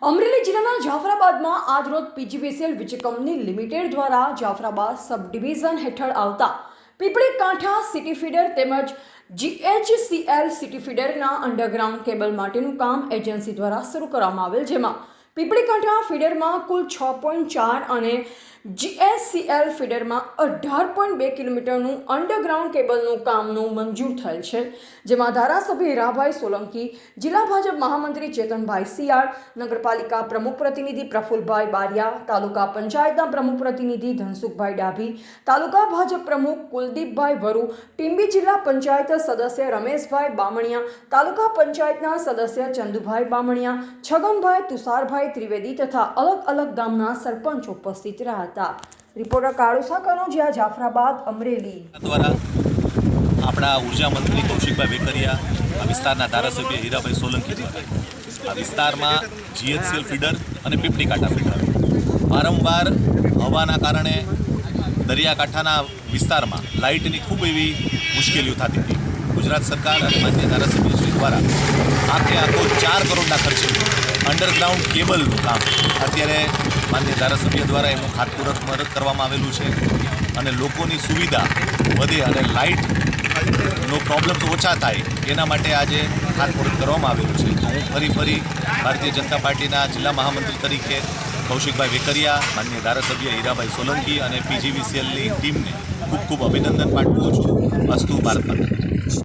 અમરેલી જિલ્લાના જાફરાબાદમાં આજરોજ પીજીવીસીએલ વીજ કંપની લિમિટેડ દ્વારા જાફરાબાદ સબ ડિવિઝન હેઠળ આવતા પીપળી કાંઠા સિટી ફીડર તેમજ જીએચસીએલ સિટી ફીડરના અંડરગ્રાઉન્ડ કેબલ માટેનું કામ એજન્સી દ્વારા શરૂ કરવામાં આવેલ, જેમાં પીપળી કાંઠા ફીડરમાં કુલ 6.4 અને જીએચસીએલ ફીડરમાં 18.2 કિલોમીટરનું અંડરગ્રાઉન્ડ કેબલનું કામનું મંજૂર થયેલ છે, જેમાં ધારાસભ્ય હીરાભાઈ સોલંકી, જિલ્લા ભાજપ મહામંત્રી ચેતનભાઈ સિયાળ, નગરપાલિકા પ્રમુખ પ્રતિનિધિ પ્રફુલભાઈ બારિયા, તાલુકા પંચાયતના પ્રમુખ પ્રતિનિધિ ધનસુખભાઈ ડાભી, તાલુકા ભાજપ પ્રમુખ કુલદીપભાઈ વરુ, ટીંબી જિલ્લા પંચાયત સદસ્ય રમેશભાઈ બામણિયા, તાલુકા પંચાયતના સદસ્ય ચંદુભાઈ બામણિયા, છગનભાઈ તુષારભાઈ ત્રિવેદી તથા અલગ અલગ ગામના સરપંચ ઉપસ્થિત રહ્યા હતા. રિપોર્ટર કાળુસા કનોજિયા, જાફરાબાદ, અમરેલી. દ્વારા આપણા ઉર્જા મંત્રી કૌશિકભાઈ વેકરિયા, આ વિસ્તારના ધારાસભ્ય હીરાભાઈ સોલંકી દ્વારા આ વિસ્તારમાં જીએચસીએલ ફીડર અને પીપળી કાંઠા ફીડર વારંવાર હવાના કારણે દરિયાકાંઠાના વિસ્તારમાં લાઇટની ખૂબ એવી મુશ્કેલીઓ થતી હતી. ગુજરાત સરકાર અને માન્ય ધારાસભ્યશ્રી દ્વારા આખો 4 કરોડના ખર્ચે અંડરગ્રાઉન્ડ કેબલનું કામ અત્યારે માન્ય ધારાસભ્ય દ્વારા એનું ખાતમુહૂર્ત કરવામાં આવેલું છે અને લોકોની સુવિધા વધે અને લાઇટનો પ્રોબ્લેમ્સ ઓછા થાય એના માટે આજે ખાતમુહૂર્ત કરવામાં આવેલું છે. હું ફરી ભારતીય જનતા પાર્ટીના જિલ્લા મહામંત્રી તરીકે કૌશિકભાઈ વેકરિયા, માન્ય ધારાસભ્ય હીરાભાઈ સોલંકી અને પીજીવીસીએલની ટીમને ખૂબ ખૂબ અભિનંદન પાઠવું છું. અસ્તુ ભારત માતા.